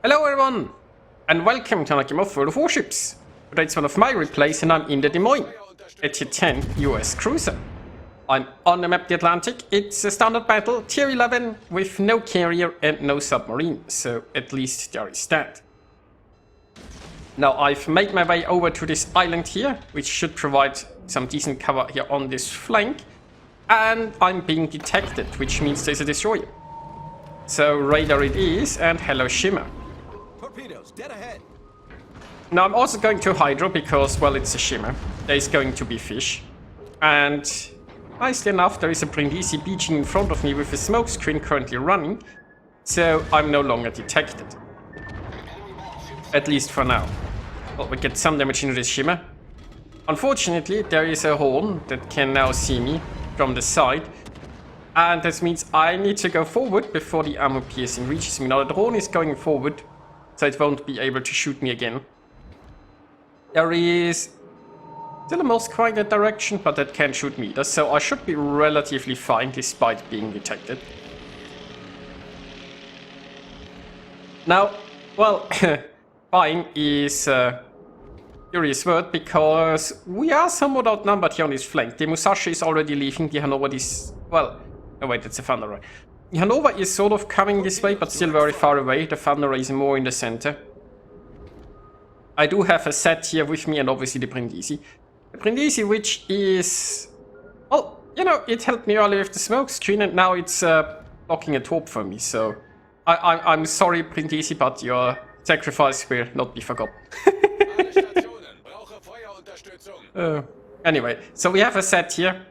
Hello everyone, and welcome to another game of World of Warships. Today it's one of my replays and I'm in the Moines, a Tier 10 US cruiser. I'm on the map the Atlantic. It's a standard battle, Tier 11, with no carrier and no submarine, so at least there is that. Now I've made my way over to this island here, which should provide some decent cover here on this flank. And I'm being detected, which means there's a destroyer. So radar it is, and hello Shimmer. Torpedoes, dead ahead. Now I'm also going to Hydro because, well, it's a Shimmer. There's going to be fish. And nicely enough, there is a Brindisi beaching in front of me with a smoke screen currently running. So I'm no longer detected. At least for now. Well, we get some damage into this Shimmer. Unfortunately, there is a horn that can now see me from the side. And this means I need to go forward before the armor piercing reaches me. Now the drone is going forward, so it won't be able to shoot me again. There is still a Moskva in that direction, but that can't shoot me either, so I should be relatively fine despite being detected. Now, well, fine is a curious word because we are somewhat outnumbered here on this flank. The Musashi is already leaving, the Hanover is, well, oh wait, it's a Thunderer. The Hanover is sort of coming this way, but still very far away. The Thunderer is more in the center. I do have a set here with me, and obviously the Brindisi. The Brindisi, which is... well, you know, it helped me earlier with the smoke screen, and now it's blocking a torp for me, so... I'm sorry, Brindisi, but your sacrifice will not be forgotten. Anyway, so we have a set here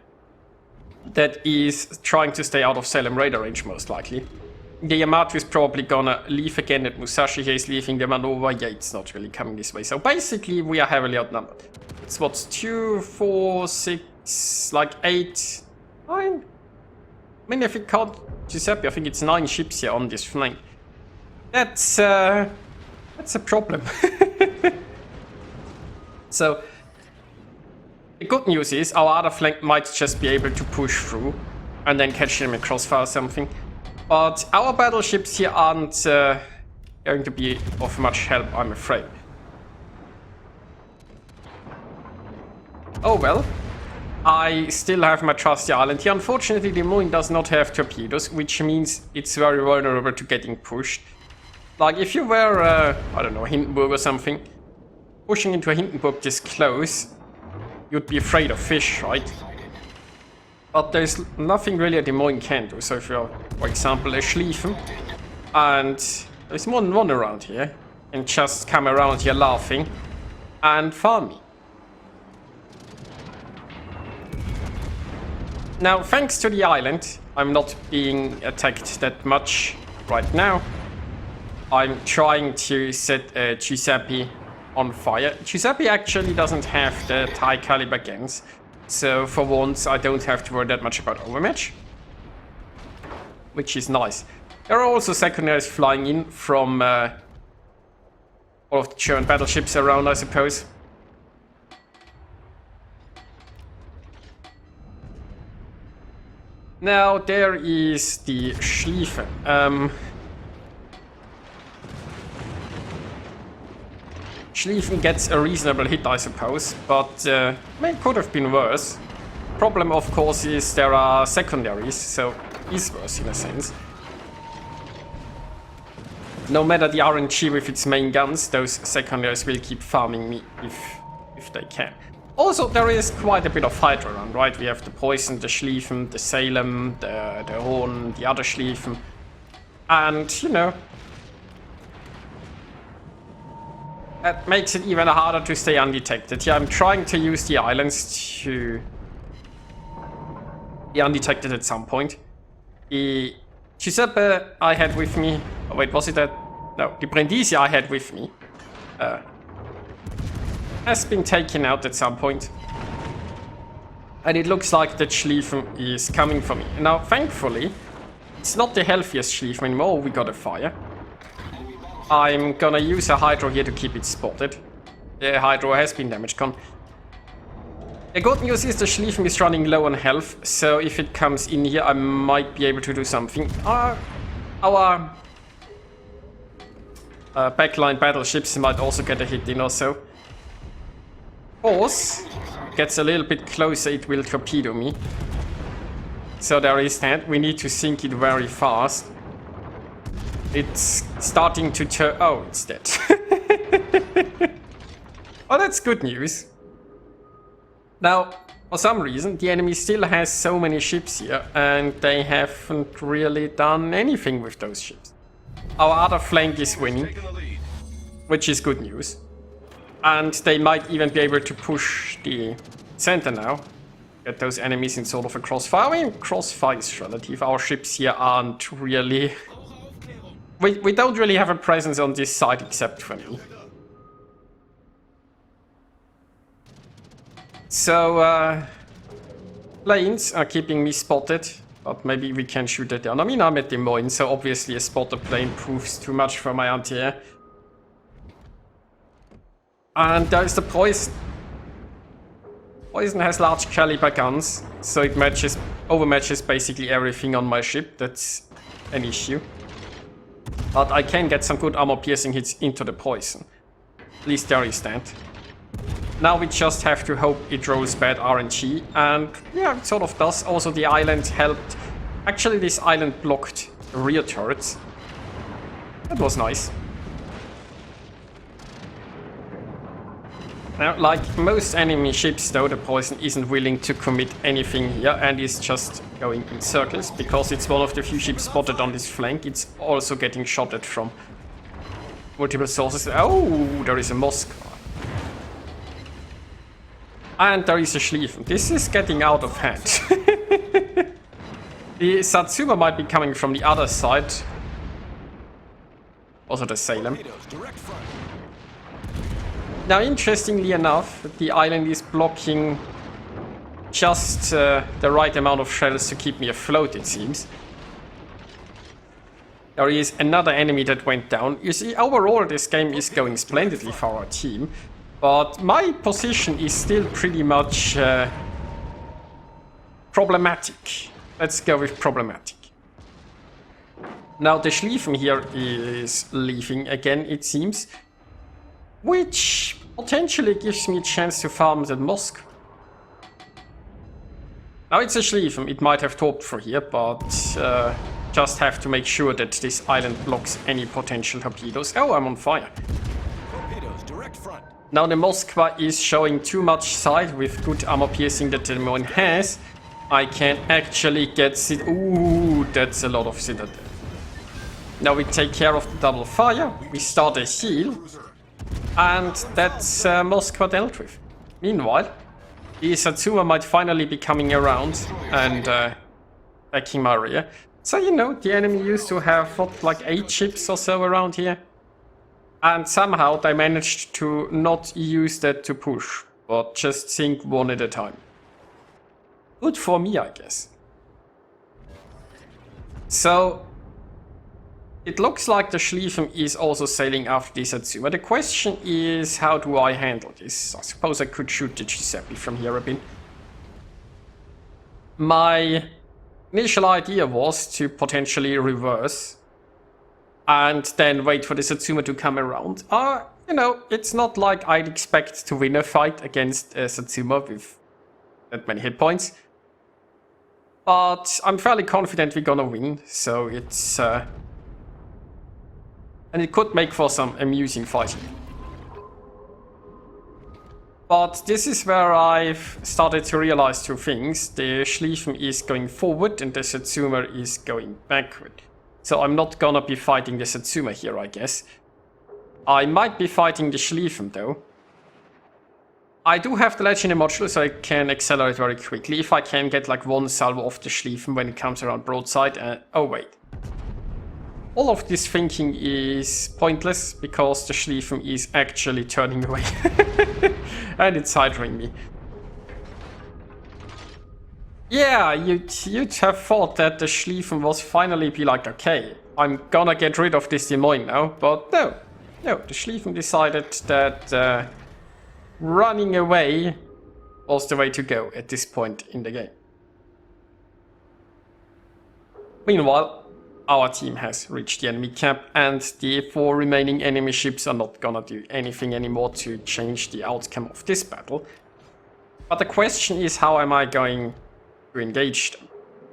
that is trying to stay out of Salem radar range, most likely. The Yamato is probably gonna leave again, and Musashi here is leaving the Manova. Yeah, it's not really coming this way. So basically, we are heavily outnumbered. It's what's 2, 4, 6, like 8, 9? I mean, if you count Giuseppe, I think it's 9 ships here on this flank. That's a problem. So, the good news is our other flank might just be able to push through and then catch them in crossfire or something. But our battleships here aren't going to be of much help, I'm afraid. Oh well, I still have my trusty island here. Unfortunately, the Moines does not have torpedoes, which means it's very vulnerable to getting pushed. Like if you were, I don't know, Hindenburg or something, pushing into a Hindenburg this close, you'd be afraid of fish, right? But there's nothing really a Des Moines can do. So if you're, for example, a Schlieffen, and there's more than one around here, and just come around here laughing and farm me. Now, thanks to the island, I'm not being attacked that much right now. I'm trying to set Giuseppe on fire. Giuseppe actually doesn't have the high caliber guns, so for once I don't have to worry that much about overmatch, which is nice. There are also secondaries flying in from all of the German battleships around, I suppose. Now there is the Schlieffen. Schlieffen gets a reasonable hit, I suppose, but it could have been worse. Problem, of course, is there are secondaries, so it's worse in a sense. No matter the RNG with its main guns, those secondaries will keep farming me if they can. Also, there is quite a bit of Hydra around, right? We have the Poison, the Schlieffen, the Salem, the Horn, the other Schlieffen, and, you know, that makes it even harder to stay undetected. Yeah, I'm trying to use the islands to be undetected at some point. The Giuseppe I had with me... oh wait, was it that? No, the Brindisi I had with me has been taken out at some point. And it looks like that Schlieffen is coming for me. Now, thankfully, it's not the healthiest Schlieffen anymore. We got a fire. I'm gonna use a Hydro here to keep it spotted. The Hydro has been damage gone. The good news is the Schlieffen is running low on health, so if it comes in here I might be able to do something. Our backline battleships might also get a hit in or so. Force gets a little bit closer, it will torpedo me. So there is that. We need to sink it very fast. It's starting to turn... Oh, it's dead. Oh, that's good news. Now, for some reason, the enemy still has so many ships here, and they haven't really done anything with those ships. Our other flank is winning, which is good news. And they might even be able to push the center now. Get those enemies in sort of a crossfire. I mean, crossfire is relative. Our ships here aren't really... We don't really have a presence on this side except for me. So, planes are keeping me spotted, but maybe we can shoot it down. I mean, I'm at the Moines, so obviously a spotter plane proves too much for my anti-air. And there's the Poison. Poison has large caliber guns, so it overmatches basically everything on my ship. That's an issue. But I can get some good armor-piercing hits into the Poison. At least there is that. Now we just have to hope it rolls bad RNG, and yeah, it sort of does. Also, the island helped. Actually, this island blocked the rear turrets. That was nice. Now, like most enemy ships though, the Poison isn't willing to commit anything here and is just going in circles, because it's one of the few ships spotted on this flank. It's also getting shot at from multiple sources. Oh, there is a Moskva. And there is a Schlieffen. This is getting out of hand. The Satsuma might be coming from the other side. Also the Salem. Now, interestingly enough, the island is blocking just the right amount of shells to keep me afloat, it seems. There is another enemy that went down. You see, overall this game is going splendidly for our team. But my position is still pretty much problematic. Let's go with problematic. Now the Schlieffen here is leaving again, it seems. Which potentially gives me a chance to farm the Mosk. Now it's a Schlieffen, it might have torped for here, but just have to make sure that this island blocks any potential torpedoes. Oh, I'm on fire. Torpedoes, direct front. Now the Moskva is showing too much side with good armor piercing that the Moines has. I can actually get ooh, that's a lot of Citadel. Now we take care of the double fire, we start a heal, and that's Moskva dealt with. Meanwhile, the Satsuma might finally be coming around and backing my rear. So, you know, the enemy used to have, what, like 8 ships or so around here? And somehow they managed to not use that to push, but just sink one at a time. Good for me, I guess. So, it looks like the Schlieffen is also sailing after the Satsuma. The question is, how do I handle this? I suppose I could shoot the Giuseppe from here a bit. My initial idea was to potentially reverse and then wait for the Satsuma to come around. You know, it's not like I'd expect to win a fight against a Satsuma with that many hit points. But I'm fairly confident we're gonna win, so it's... and it could make for some amusing fighting. But this is where I've started to realize two things. The Schlieffen is going forward and the Satsuma is going backward. So I'm not gonna be fighting the Satsuma here, I guess. I might be fighting the Schlieffen though. I do have the Legendary module, so I can accelerate very quickly. If I can get like one salvo of the Schlieffen when it comes around broadside. Oh wait. All of this thinking is pointless because the Schlieffen is actually turning away. And it's hydroing me. Yeah, you'd have thought that the Schlieffen was finally be like, okay, I'm gonna get rid of this Des Moines now, but no. No, the Schlieffen decided that running away was the way to go at this point in the game. Meanwhile, our team has reached the enemy cap, and the 4 remaining enemy ships are not gonna do anything anymore to change the outcome of this battle. But the question is, how am I going to engage them?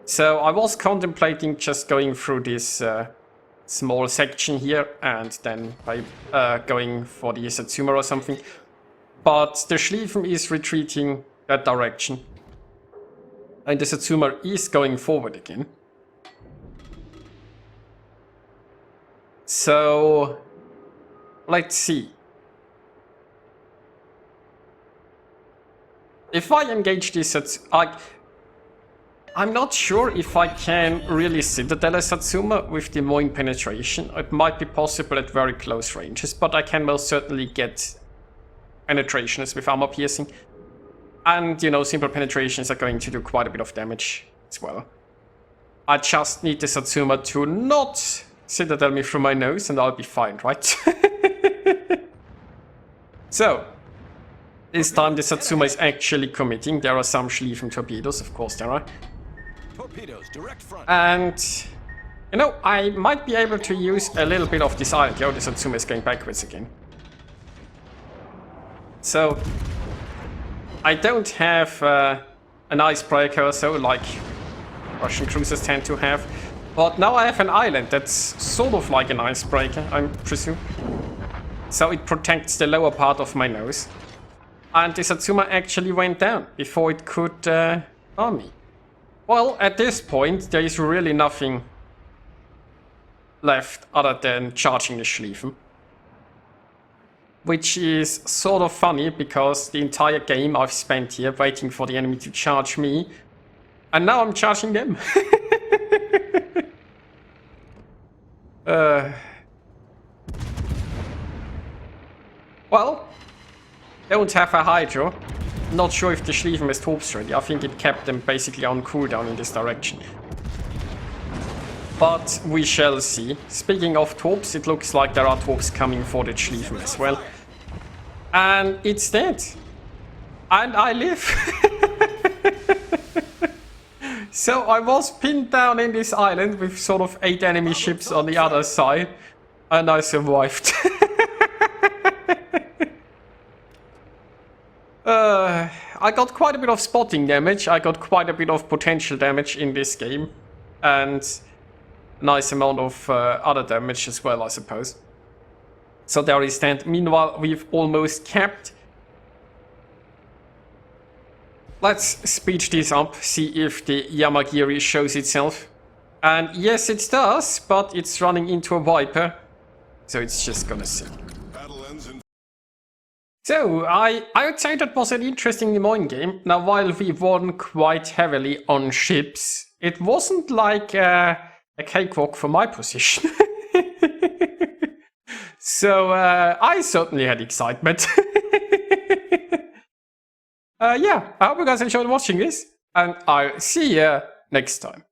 So I was contemplating just going through this small section here and then by going for the Satsuma or something. But the Schlieffen is retreating that direction. And the Satsuma is going forward again. So let's see. If I engage this I'm not sure if I can really Citadel a Satsuma with the Moines penetration. It might be possible at very close ranges, but I can most certainly get penetrations with armor piercing. And, you know, simple penetrations are going to do quite a bit of damage as well. I just need the Satsuma to not Citadel me through my nose and I'll be fine, right? So, this time the Satsuma is actually committing. There are some Schlieffen torpedoes, of course there are. Torpedoes, direct front. And, you know, I might be able to use a little bit of this island. Yo, the Satsuma is going backwards again. So, I don't have an icebreaker or so, like Russian cruisers tend to have. But now I have an island that's sort of like an icebreaker, I presume. So it protects the lower part of my nose. And the Satsuma actually went down before it could harm me. Well, at this point, there is really nothing left other than charging the Schlieffen. Which is sort of funny, because the entire game I've spent here waiting for the enemy to charge me. And now I'm charging them. Well, don't have a Hydro. Not sure if the Schlieffen has torps ready. I think it kept them basically on cooldown in this direction. But we shall see. Speaking of torps, it looks like there are torps coming for the Schlieffen as well. And it's dead. And I live. So I was pinned down in this island with sort of 8 enemy ships on the other side. And I survived. I got quite a bit of spotting damage. I got quite a bit of potential damage in this game. And a nice amount of other damage as well, I suppose. So there is that. Meanwhile, we've almost capped. Let's speed this up, see if the Yamagiri shows itself. And yes, it does, but it's running into a Viper. So it's just gonna sink. So, I would say that was an interesting Moines game. Now, while we won quite heavily on ships, it wasn't like a cakewalk for my position. So, I certainly had excitement. Yeah, I hope you guys enjoyed watching this, and I'll see you next time.